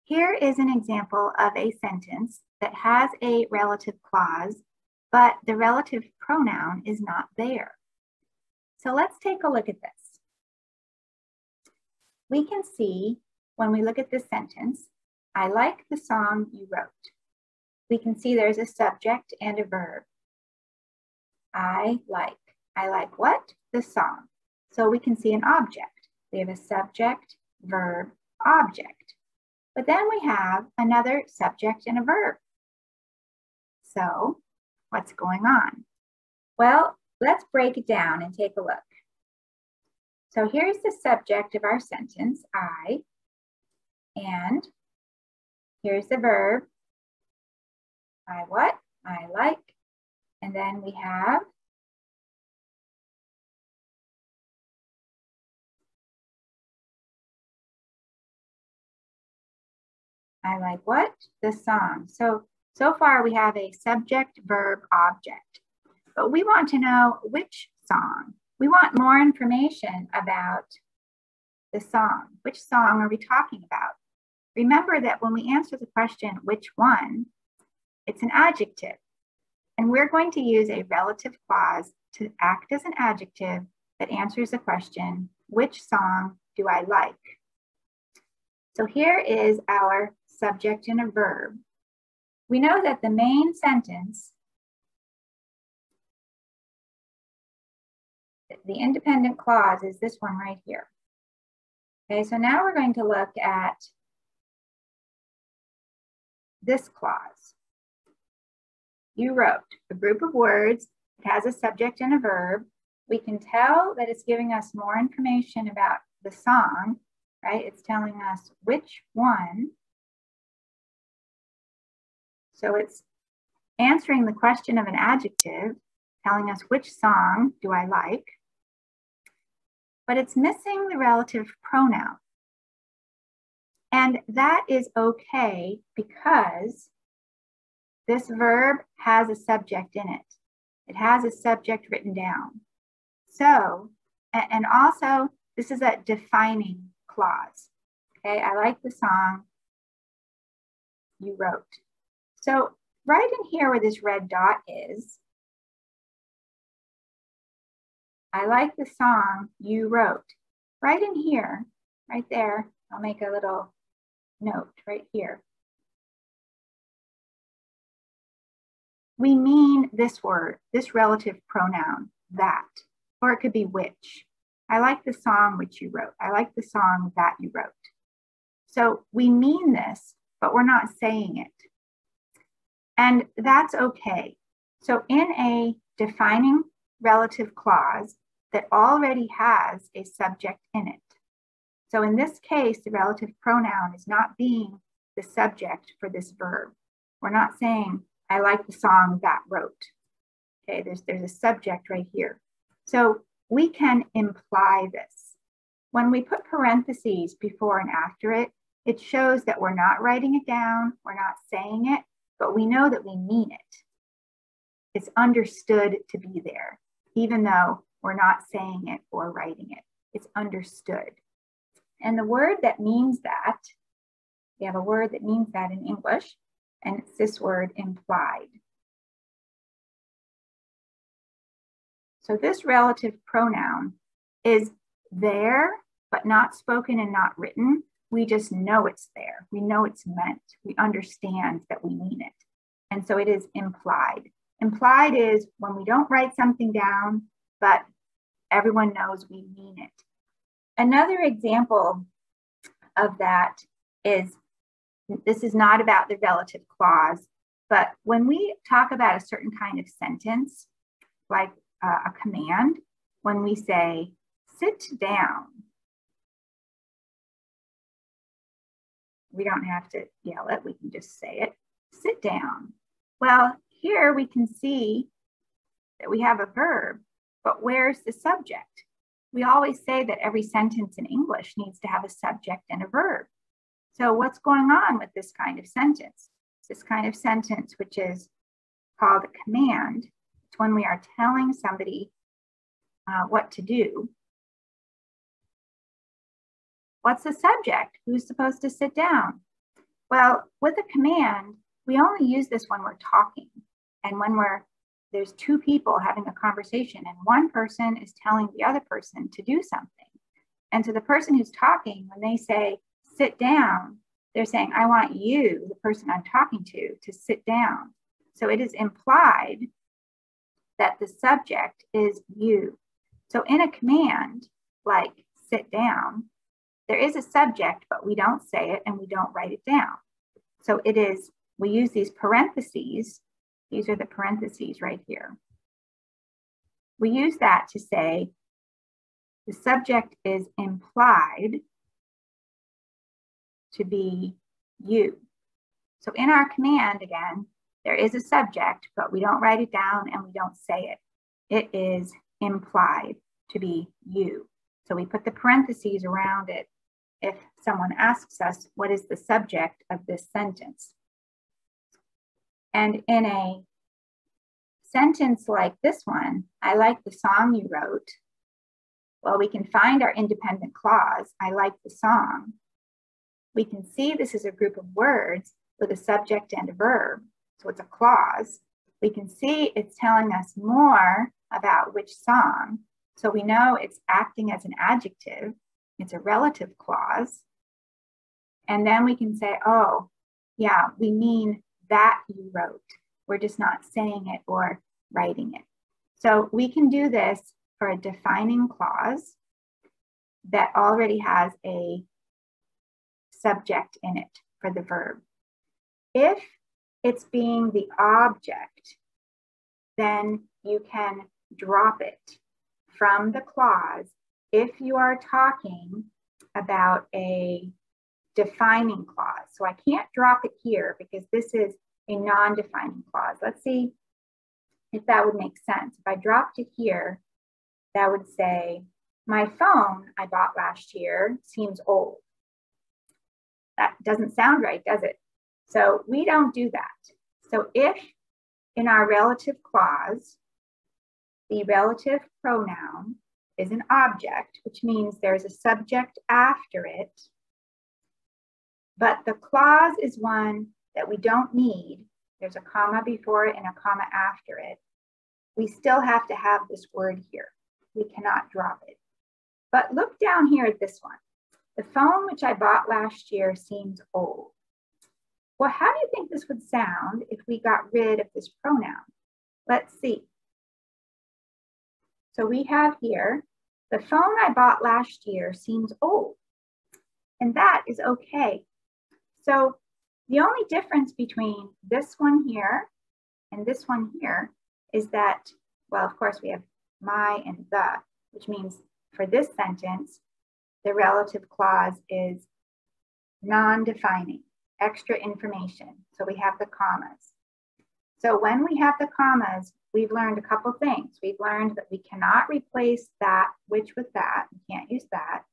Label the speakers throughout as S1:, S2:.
S1: Here is an example of a sentence that has a relative clause, but the relative pronoun is not there. So let's take a look at this. We can see when we look at this sentence, I like the song you wrote. We can see there's a subject and a verb. I like what? The song. So we can see an object. We have a subject, verb, object. But then we have another subject and a verb. So what's going on? Well, let's break it down and take a look. So here's the subject of our sentence, I, and here's the verb, I what? I like. And then we have I like what? The song. So far we have a subject, verb, object. But we want to know which song. We want more information about the song. Which song are we talking about? Remember that when we answer the question, which one, it's an adjective. And we're going to use a relative clause to act as an adjective that answers the question, which song do I like? So here is our subject and a verb. We know that the main sentence, the independent clause, is this one right here. Okay, so now we're going to look at this clause. You wrote a group of words. It has a subject and a verb. We can tell that it's giving us more information about the song, right? It's telling us which one. So it's answering the question of an adjective, telling us which song do I like, but it's missing the relative pronoun. And that is okay because this verb has a subject in it. It has a subject written down. So, and also this is a defining clause. Okay, I like the song you wrote. So right in here where this red dot is, I like the song you wrote. Right in here, right there, I'll make a little note right here. We mean this word, this relative pronoun, that, or it could be which. I like the song which you wrote. I like the song that you wrote. So we mean this, but we're not saying it. And that's okay. So in a defining relative clause that already has a subject in it. So in this case, the relative pronoun is not being the subject for this verb. We're not saying, I like the song that wrote. Okay, there's a subject right here. So we can imply this. When we put parentheses before and after it, it shows that we're not writing it down, we're not saying it, but we know that we mean it. It's understood to be there, even though we're not saying it or writing it. It's understood. And the word that means that, we have a word that means that in English, and it's this word implied. So this relative pronoun is there, but not spoken and not written. We just know it's there. We know it's meant. We understand that we mean it. And so it is implied. Implied is when we don't write something down, but everyone knows we mean it. Another example of that is, this is not about the relative clause, but when we talk about a certain kind of sentence, like a command, when we say, sit down, we don't have to yell it, we can just say it, sit down. Well, here we can see that we have a verb, but where's the subject? We always say that every sentence in English needs to have a subject and a verb. So what's going on with this kind of sentence? This kind of sentence, which is called a command, it's when we are telling somebody what to do. What's the subject? Who's supposed to sit down? Well, with a command, we only use this when we're talking and when there's two people having a conversation and one person is telling the other person to do something. And to the person who's talking, when they say, sit down, they're saying, I want you, the person I'm talking to sit down. So it is implied that the subject is you. So in a command, like sit down, there is a subject, but we don't say it and we don't write it down. So it is, we use these parentheses. These are the parentheses right here. We use that to say the subject is implied to be you. So in our command, again, there is a subject, but we don't write it down and we don't say it. It is implied to be you. So we put the parentheses around it if someone asks us, what is the subject of this sentence? And in a sentence like this one, I like the song you wrote. Well, we can find our independent clause, I like the song. We can see this is a group of words with a subject and a verb. So it's a clause. We can see it's telling us more about which song. So we know it's acting as an adjective. It's a relative clause. And then we can say, oh, yeah, we mean that you wrote. We're just not saying it or writing it. So we can do this for a defining clause that already has a subject in it for the verb. If it's being the object, then you can drop it from the clause if you are talking about a defining clause. So I can't drop it here because this is a non-defining clause. Let's see if that would make sense. If I dropped it here, that would say, my phone I bought last year seems old. That doesn't sound right, does it? So we don't do that. So if in our relative clause, the relative pronoun is an object, which means there's a subject after it, but the clause is one that we don't need, there's a comma before it and a comma after it, we still have to have this word here. We cannot drop it. But look down here at this one. The phone which I bought last year seems old. Well, how do you think this would sound if we got rid of this pronoun? Let's see. So we have here, the phone I bought last year seems old. And that is okay. So the only difference between this one here and this one here is that, well, of course we have my and the, which means for this sentence, the relative clause is non-defining, extra information. So we have the commas. So when we have the commas, we've learned a couple things. We've learned that we cannot replace that which with that. We can't use that.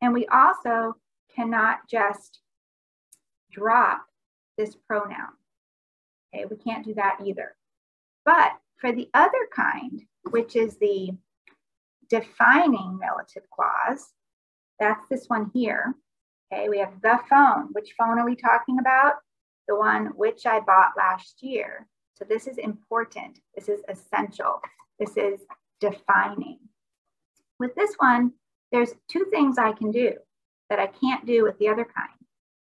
S1: And we also cannot just drop this pronoun. Okay, we can't do that either. But for the other kind, which is the defining relative clause, that's this one here. Okay, we have the phone. Which phone are we talking about? The one which I bought last year. So this is important. This is essential. This is defining. With this one, there's two things I can do that I can't do with the other kind.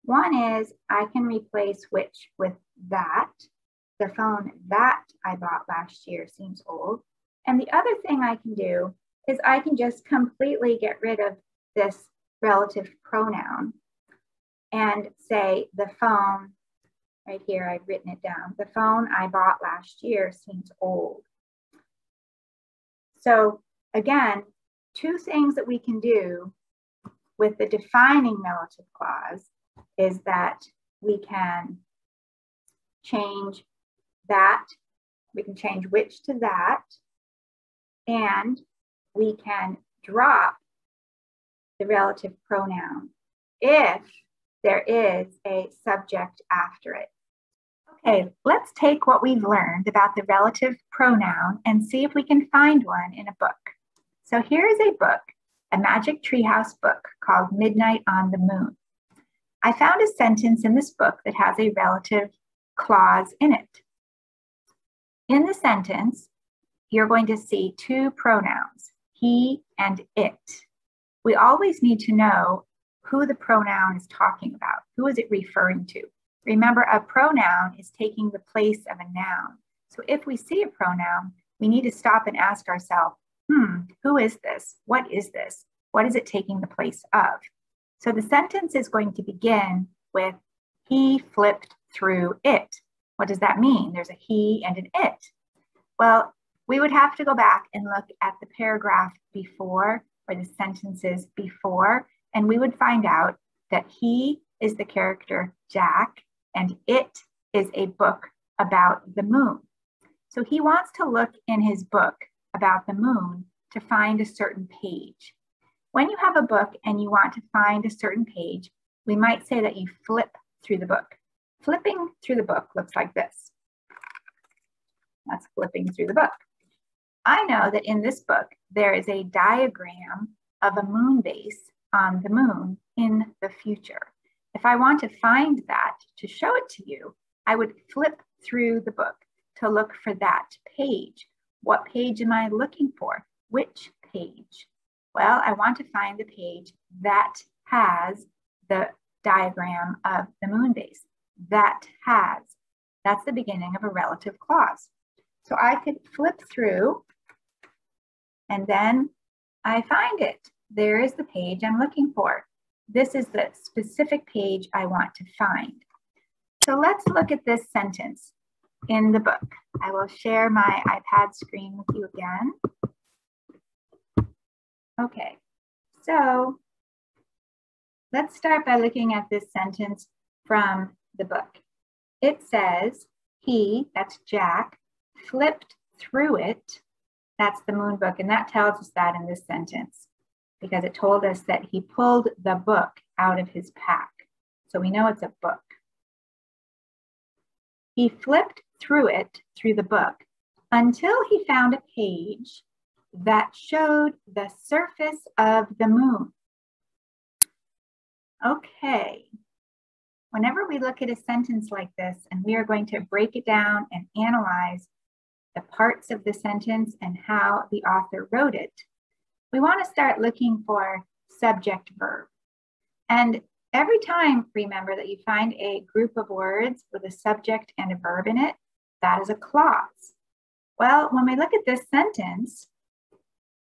S1: One is I can replace which with that. The phone that I bought last year seems old. And the other thing I can do is I can just completely get rid of this relative pronoun and say the phone, right here, I've written it down. The phone I bought last year seems old. So again, two things that we can do with the defining relative clause is that we can change that, we can change which to that, and we can drop the relative pronoun if there is a subject after it. Okay, let's take what we've learned about the relative pronoun and see if we can find one in a book. So here is a book, a Magic Treehouse book called Midnight on the Moon. I found a sentence in this book that has a relative clause in it. In the sentence, you're going to see two pronouns, he and it. We always need to know who the pronoun is talking about. Who is it referring to? Remember, a pronoun is taking the place of a noun. So if we see a pronoun, we need to stop and ask ourselves, who is this? What is this? What is it taking the place of? So the sentence is going to begin with, he flipped through it. What does that mean? There's a he and an it. Well, we would have to go back and look at the paragraph before, or the sentences before, and we would find out that he is the character Jack, and it is a book about the moon. So he wants to look in his book about the moon to find a certain page. When you have a book and you want to find a certain page, we might say that you flip through the book. Flipping through the book looks like this. That's flipping through the book. I know that in this book, there is a diagram of a moon base on the moon in the future. If I want to find that to show it to you, I would flip through the book to look for that page. What page am I looking for? Which page? Well, I want to find the page that has the diagram of the moon base. That has. That's the beginning of a relative clause. So I could flip through and then I find it. There is the page I'm looking for. This is the specific page I want to find. So let's look at this sentence in the book. I will share my iPad screen with you again. Okay, so let's start by looking at this sentence from the book. It says, he, that's Jack, flipped through it. That's the moon book, and that tells us that in this sentence because it told us that he pulled the book out of his pack. So we know it's a book. He flipped through it, through the book, until he found a page that showed the surface of the moon. Okay. Whenever we look at a sentence like this, and we are going to break it down and analyze the parts of the sentence and how the author wrote it, we want to start looking for subject verb. And every time, remember that you find a group of words with a subject and a verb in it, that is a clause. Well, when we look at this sentence,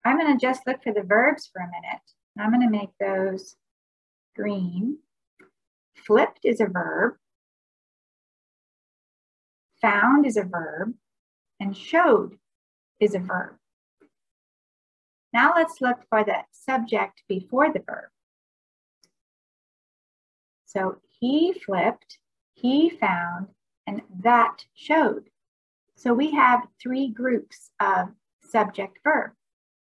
S1: I'm going to just look for the verbs for a minute. And I'm going to make those green. Flipped is a verb. Found is a verb. And showed is a verb. Now let's look for the subject before the verb. So he flipped, he found, and that showed. So we have three groups of subject verb.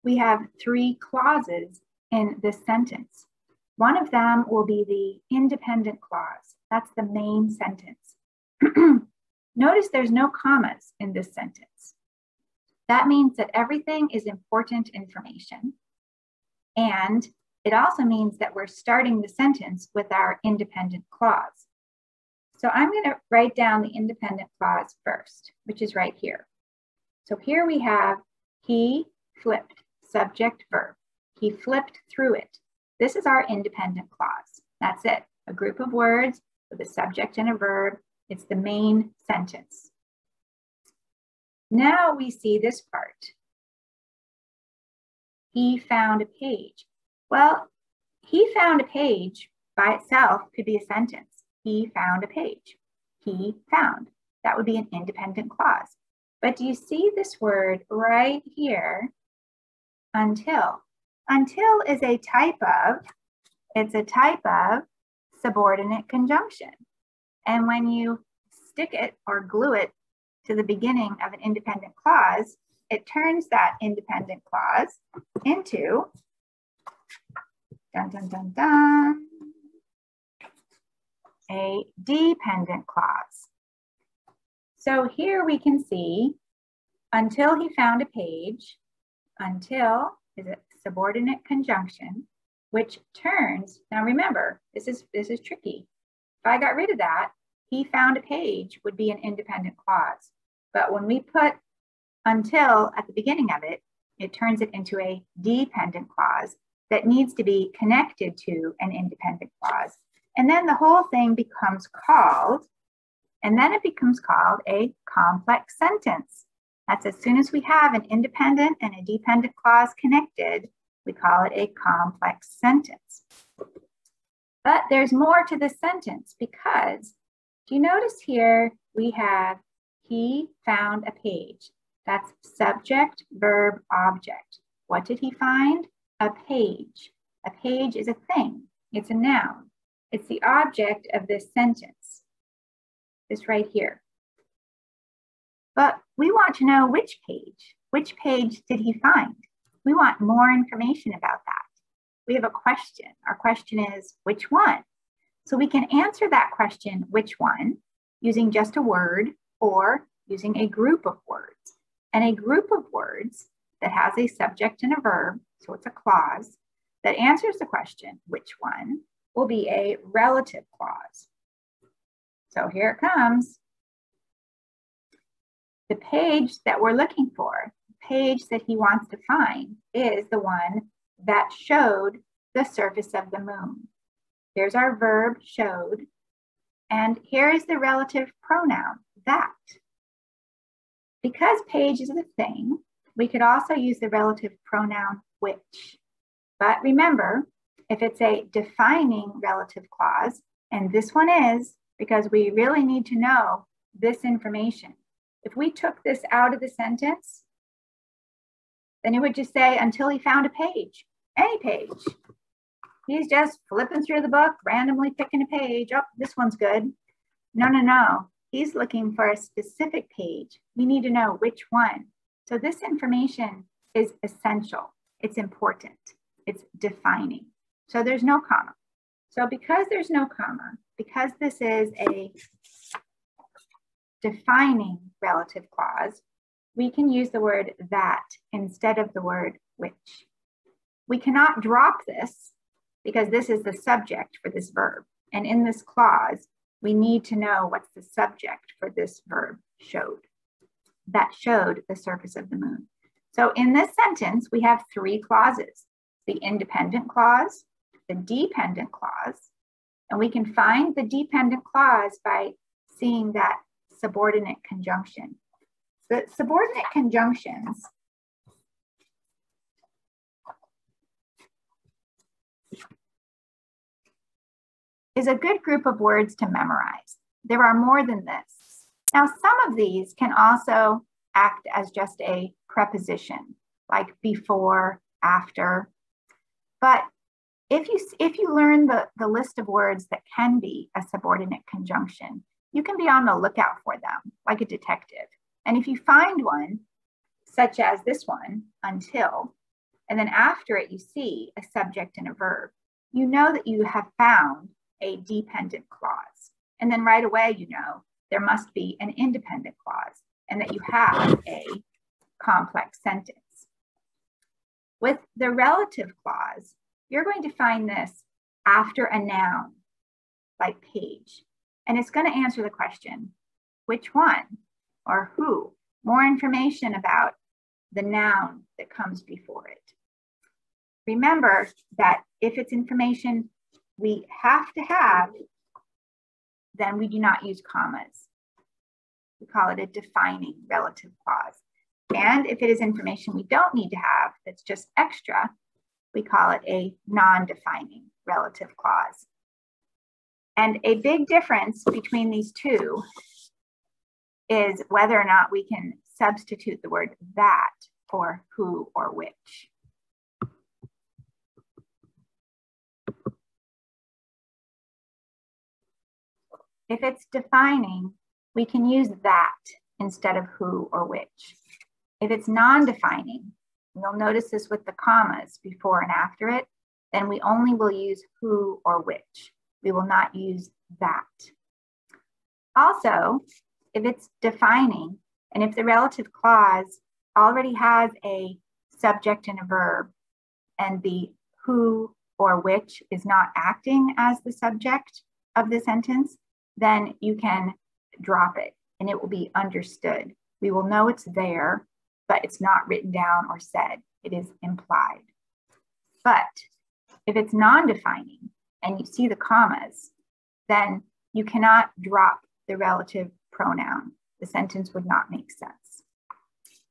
S1: We have three clauses in this sentence. One of them will be the independent clause. That's the main sentence. Notice there's no commas in this sentence. That means that everything is important information. And it also means that we're starting the sentence with our independent clause. So I'm going to write down the independent clause first, which is right here. So here we have he flipped, subject verb. He flipped through it. This is our independent clause. That's it. A group of words with a subject and a verb. It's the main sentence. Now we see this part. He found a page. Well, he found a page by itself could be a sentence. He found a page. He found. That would be an independent clause. But do you see this word right here? Until. Until is a type of, it's a type of subordinate conjunction. And when you stick it or glue it to the beginning of an independent clause, it turns that independent clause into, dun, dun, dun, dun, a dependent clause. So here we can see, until he found a page, until is a subordinate conjunction, which turns, now remember, this is tricky. If I got rid of that, he found a page would be an independent clause. But when we put until at the beginning of it, it turns it into a dependent clause that needs to be connected to an independent clause. And then the whole thing becomes called, and then it becomes called a complex sentence. That's as soon as we have an independent and a dependent clause connected, we call it a complex sentence. But there's more to the sentence because, do you notice here we have he found a page. That's subject, verb, object. What did he find? A page. A page is a thing. It's a noun. It's the object of this sentence. This right here. But we want to know which page. Which page did he find? We want more information about that. We have a question. Our question is, which one? So we can answer that question, which one, using just a word or using a group of words. And a group of words that has a subject and a verb, so it's a clause, that answers the question, which one, will be a relative clause. So here it comes. The page that we're looking for, the page that he wants to find, is the one that showed the surface of the moon. Here's our verb, showed. And here is the relative pronoun, that. Because page is a thing, we could also use the relative pronoun which. But remember, if it's a defining relative clause, and this one is, because we really need to know this information. If we took this out of the sentence, then it would just say, until he found a page, any page. He's just flipping through the book, randomly picking a page. Oh, this one's good. No, no, no. He's looking for a specific page. We need to know which one. So this information is essential. It's important. It's defining. So there's no comma. So because there's no comma, because this is a defining relative clause, we can use the word that instead of the word which. We cannot drop this because this is the subject for this verb. And in this clause, we need to know what's the subject for this verb, showed. That showed the surface of the moon. So in this sentence, we have three clauses: the independent clause, the dependent clause, and we can find the dependent clause by seeing that subordinate conjunction. The subordinate conjunctions is a good group of words to memorize. There are more than this. Now, some of these can also act as just a preposition, like before, after. But if you learn the list of words that can be a subordinate conjunction, you can be on the lookout for them, like a detective. And if you find one, such as this one, until, and then after it you see a subject and a verb, you know that you have found a dependent clause. And then right away, you know, there must be an independent clause and that you have a complex sentence. With the relative clause, you're going to find this after a noun, like page, and it's going to answer the question, which one or who? More information about the noun that comes before it. Remember that if it's information we have to have, then we do not use commas. We call it a defining relative clause. And if it is information we don't need to have, that's just extra, we call it a non-defining relative clause. And a big difference between these two is whether or not we can substitute the word that for who or which. If it's defining, we can use that instead of who or which. If it's non-defining, you'll notice this with the commas before and after it, then we only will use who or which. We will not use that. Also, if it's defining, and if the relative clause already has a subject and a verb, and the who or which is not acting as the subject, of the sentence, then you can drop it and it will be understood. We will know it's there, but it's not written down or said. It is implied. But if it's non-defining and you see the commas, then you cannot drop the relative pronoun. The sentence would not make sense.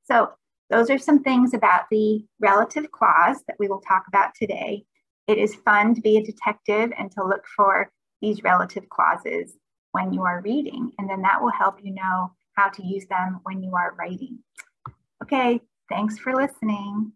S1: So those are some things about the relative clause that we will talk about today. It is fun to be a detective and to look for these relative clauses when you are reading, and then that will help you know how to use them when you are writing. Okay, thanks for listening.